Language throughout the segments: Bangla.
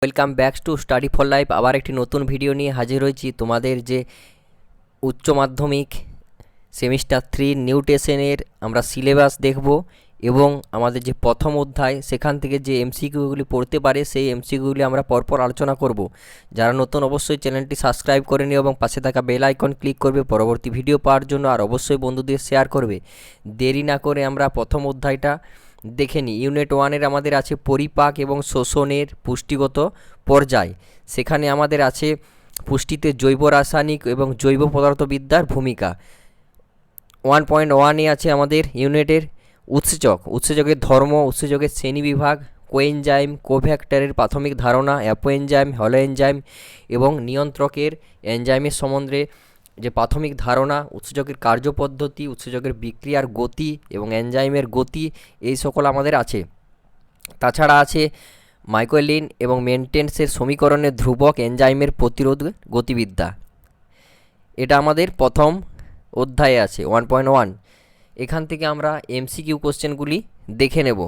Welcome back to study for life. আবার একটি নতুন ভিডিও নিয়ে হাজির হয়েছি। তোমাদের যে উচ্চ মাধ্যমিক সেমিস্টার 3 নিউট্রিশনের আমরা সিলেবাস দেখব এবং আমাদের যে প্রথম অধ্যায় সেখান থেকে যে এমসিকিউগুলি পড়তে পারে সেই এমসিকিউগুলি আমরা পরপর আলোচনা করব। যারা নতুন অবশ্যই চ্যানেলটি সাবস্ক্রাইব করে নিও এবং পাশে থাকা বেল আইকন ক্লিক করবে পরবর্তী ভিডিও পাওয়ার জন্য, আর অবশ্যই বন্ধুদের শেয়ার করবে। দেরি না করে আমরা প্রথম অধ্যায়টা দেখে নিই। ইউনিট 1-এর আমাদের আছে পরিপাক এবং শোষণের পুষ্টিগত পর্যায়। সেখানে আমাদের আছে পুষ্টিতে জৈব রাসায়নিক এবং জৈব পদার্থবিদ্যার ভূমিকা। 1.1-এ আছে আমাদের ইউনিটের উৎসেচকের ধর্ম, উৎসেচকের শ্রেণীবিভাগ, কোএনজাইম, কোফ্যাক্টরের প্রাথমিক ধারণা, অ্যাপোএনজাইম, হলোএনজাইম এবং নিয়ন্ত্রকের এনজাইমের সম্বন্ধে যে প্রাথমিক ধারণা, উৎসেচকের কার্যপদ্ধতি, উৎসেচকের বিক্রিয়ার গতি এবং এনজাইমের গতি, এই সকল আমাদের আছে। তাছাড়া আছে মাইকেলিন এবং মেন্টেন্সের সমীকরণের ধ্রুবক, এনজাইমের প্রতিরোধ গতিবিদ্যা। এটা আমাদের প্রথম অধ্যায়ে আছে 1.1। এখান থেকে আমরা এমসিকিউ কোশ্চেনগুলি দেখে নেব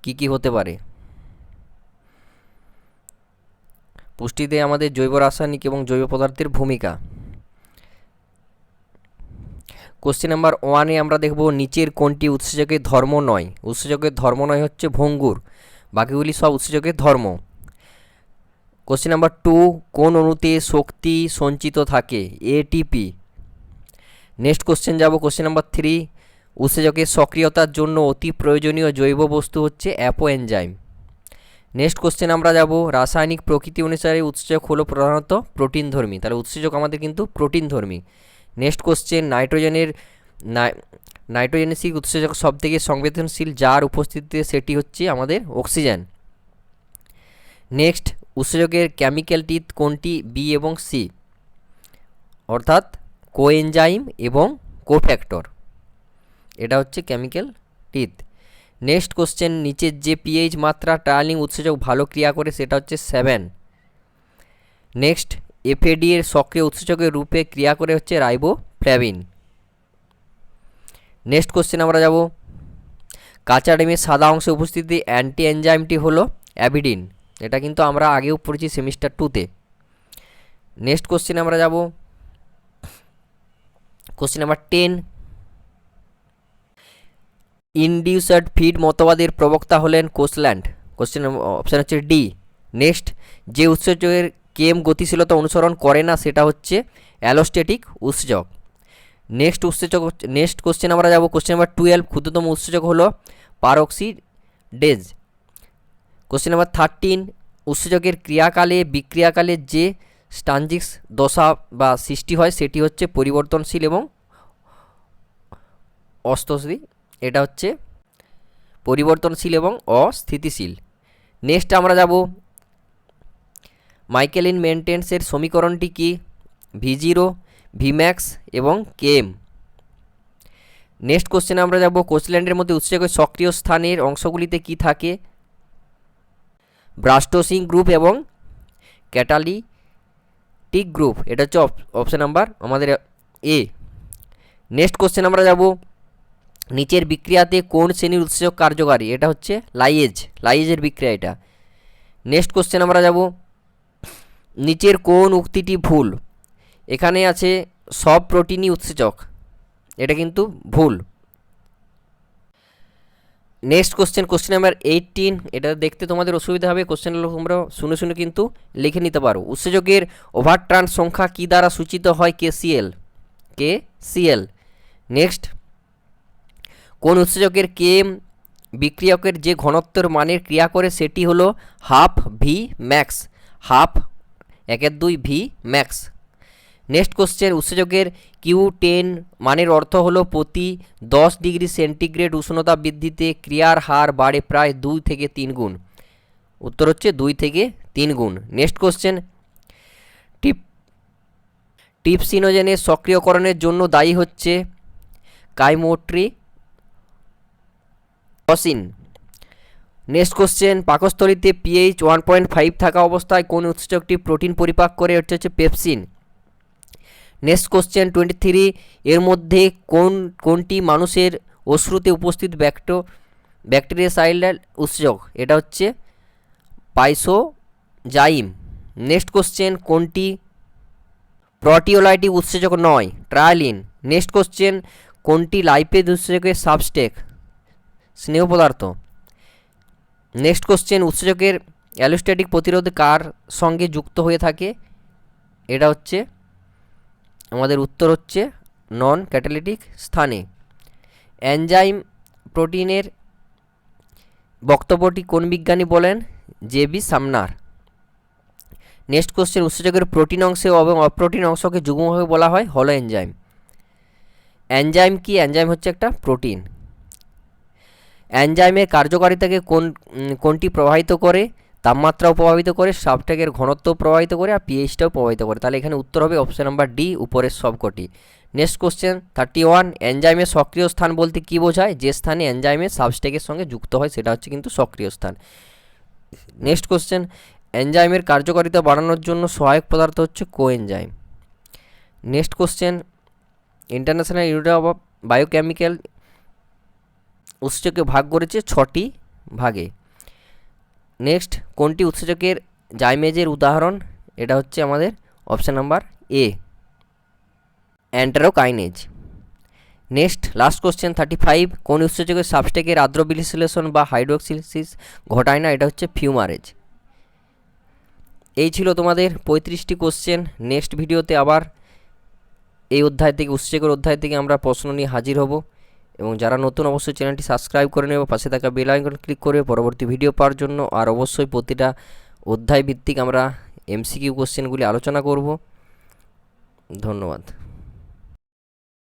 কি কি হতে পারে। পুষ্টিতে আমাদের জৈব রাসায়নিক এবং জৈব পদার্থের ভূমিকা। কোশ্চেন নাম্বার 1-এ আমরা দেখব নিচের কোনটি উৎসেচকের ধর্ম নয়। উৎসেচকের ধর্ম নয় হচ্ছে ভঙ্গুর, বাকিগুলি সব উৎসেচকের ধর্ম। কোশ্চেন নাম্বার 2, কোন অণুতে শক্তি সঞ্চিত থাকে? এটিপি। নেক্সট কোশ্চেন যাব কোশ্চেন নাম্বার 3, উৎসেচকের সক্রিয়তার জন্য অতি প্রয়োজনীয় জৈব বস্তু হচ্ছে অ্যাপোএনজাইম। নেক্সট কোশ্চেন আমরা যাব রাসায়নিক প্রকৃতি অনুসারে উৎসেচক হলো প্রধানত প্রোটিনধর্মী, তাহলে উৎসেচক আমাদের কিন্তু প্রোটিনধর্মী। নেক্সট কোশ্চেন নাইট্রোজেনেসিক উৎসেচক সবথেকে সংবেদনশীল যার উপস্থিতিতে, সেটি হচ্ছে আমাদের অক্সিজেন। নেক্সট, উৎসেচকের কেমিক্যাল টিথ কোনটি? বি এবং সি, অর্থাৎ কোএনজাইম এবং কোফ্যাক্টর, এটা হচ্ছে কেমিক্যাল টিথ। নেক্সট কোশ্চেন, নিচের যে পিএইচ মাত্রা ট্রায়ালিং উৎসেচক ভালো ক্রিয়া করে সেটা হচ্ছে 7। নেক্সট, এফএডি এর সক্রিয় উৎসেচকের রূপে ক্রিয়া করে হচ্ছে রাইবোফ্ল্যাভিন। নেক্সট কোশ্চেন আমরা যাব কাঁচা ডিমের সাদা অংশে উপস্থিত অ্যান্টি এনজাইমটি হলো অ্যাভিডিন, এটা কিন্তু আমরা আগেও পড়েছি সেমিস্টার 2-তে। নেক্সট কোশ্চেন আমরা যাব কোশ্চেন নাম্বার 10, ইনডিউসড ফিড মতবাদের প্রবক্তা হলেন কোসল্যান্ড। কোশ্চেন অপশান হচ্ছে ডি। নেক্সট, যে উৎসেচকের কেম গতিশীলতা অনুসরণ করে না সেটা হচ্ছে অ্যালোস্ট্যাটিক উৎসেচক। নেক্সট কোশ্চেন আমরা যাব কোশ্চেন নাম্বার 12, ক্ষুদ্রতম উৎসেচক হলো পারঅক্সিডেজ। কোশ্চেন নাম্বার 13, উৎসেচকের বিক্রিয়াকালে যে স্ট্যাঞ্জিক্স দশা বা সৃষ্টি হয় সেটি হচ্ছে পরিবর্তনশীল এবং অস্থিতিশীল, এটা হচ্ছে পরিবর্তনশীল এবং অস্থিতিশীল। নেক্সট আমরা যাব মাইকেলিন মেন্টেন্সের সমীকরণটি কি? V0, Vmax এবং Km। নেক্সট কোশ্চেন আমরা যাব কোসল্যান্ডের মধ্যে উৎসেচকের সক্রিয় স্থানের অংশগুলিতে কি থাকে? ব্রাস্টোসিং গ্রুপ এবং ক্যাটালিটিক গ্রুপ, এটা হচ্ছে অপশান নাম্বার আমাদের এ। নেক্সট কোশ্চেন আমরা যাব নিচের বিক্রিয়াতে কোন শ্রেণীর উৎসেচক কার্যকারী? এটা হচ্ছে লাইয়েজের বিক্রিয়া এটা। নেক্সট কোশ্চেন আমরা যাব নিচের কোন উক্তিটি ভুল? এখানে আছে সব প্রোটিনই উৎসেচক, এটা কিন্তু ভুল। নেক্সট কোশ্চেন নাম্বার 18, এটা দেখতে তোমাদের অসুবিধা হবে, কোশ্চেনগুলো তোমরা শুনে কিন্তু লিখে নিতে পারো। উৎসেচকের ওভারট্রান্স সংখ্যা কি দ্বারা সূচিত হয়? KCl। নেক্সট, কোন উৎসেচকের কেম বিক্রিয়কের যে ঘনত্বের মানের ক্রিয়া করে সেটি হলো half Vmax, 1/2 Vmax। Next question, উৎসেচকের Q10 মানের অর্থ হলো প্রতি 10 ডিগ্রি সেন্টিগ্রেড উষ্ণতা বৃদ্ধিতে ক্রিয়ার হার বাড়ে প্রায় 2 থেকে 3 গুণ। উত্তর হচ্ছে 2 থেকে 3 গুণ। নেক্সট কোশ্চেন, ট্রিপসিনোজেনের সক্রিয়করণের জন্য দায়ী হচ্ছে কাইমোট্রিপসিন। নেক্সট কোশ্চেন, পাকস্থলীতে pH 1.5 থাকা অবস্থায় কোন উৎসেচকটি প্রোটিন পরিপাক করে? এটা হচ্ছে পেপসিন। নেক্সট কোশ্চেন 23, এর মধ্যে কোনটি মানুষের অশ্রুতে উপস্থিত ব্যাকটেরিয়াসাইডাল উৎসেচক? এটা হচ্ছে জাইম। নেক্সট কোশ্চেন, কোনটি প্রোটিওলাইটিক উৎসেচক নয়? ট্রায়ালিন। নেক্সট কোশ্চেন, কোনটি লাইপেজ উৎসেচকের সাবস্টেক? স্নেহ পদার্থ। নেক্সট কোশ্চেন, উৎসেচকের অ্যালোস্ট্যাটিক প্রতিরোধ কার সঙ্গে যুক্ত হয়ে থাকে? এটা হচ্ছে আমাদের উত্তর হচ্ছে নন ক্যাটালিটিক স্থানে। এনজাইম প্রোটিনের বক্তব্যটি কোন বিজ্ঞানী বলেন? জে.বি. সামনার। নেক্সট কোশ্চেন, উৎসেচকের প্রোটিন অংশে এবং অপ্রোটিন অংশকে যুগ্মভাবে বলা হয় হলো এনজাইম। এনজাইম কি? এনজাইম হচ্ছে একটা প্রোটিন। এনজাইমের কার্যকারিতাকে কোনটি প্রভাবিত করে? তাপমাত্রাও প্রভাবিত করে, সাবস্ট্রেটের ঘনত্বও প্রভাবিত করে, আর পিএইচটাও প্রভাবিত করে। তাহলে এখানে উত্তর হবে অপশন নাম্বার ডি, উপরের সবকটি। নেক্সট কোশ্চেন 31, এনজাইমের সক্রিয় স্থান বলতে কী বোঝায়? যে স্থানে এনজাইমের সাবস্ট্রেটের সঙ্গে যুক্ত হয় সেটা হচ্ছে কিন্তু সক্রিয় স্থান। নেক্সট কোশ্চেন, এনজাইমের কার্যকারিতা বাড়ানোর জন্য সহায়ক পদার্থ হচ্ছে coenzyme. Next question, international unit of biochemical উৎসেচককে ভাগ করেছে 6টি ভাগে। নেক্সট, কোনটি উৎসেচকের জাইমেজের উদাহরণ? এটা হচ্ছে আমাদের option number A, enterokinase. Next last question 35, কোন উৎসেচকের সাবস্ট্রেটের আদ্র বিশিলেশন বা হাইড্রোক্সিলিসিস ঘটায় না? এটা হচ্ছে ফিউমারেজ। এই ছিল তোমাদের 35টি কোশ্চেন। নেক্সট ভিডিওতে আবার এই অধ্যায় থেকে, উৎসেচকের অধ্যায় থেকে আমরা প্রশ্ন নিয়ে হাজির হব। এবং যারা নতুন অবশ্যই চ্যানেলটি সাবস্ক্রাইব করে নেবে, পাশে থাকা বেল আইকন ক্লিক করবে পরবর্তী ভিডিও পাওয়ার জন্য। আর অবশ্যই প্রতিটা অধ্যায় ভিত্তিক আমরা এমসিকিউ কোশ্চেনগুলি আলোচনা করব। ধন্যবাদ।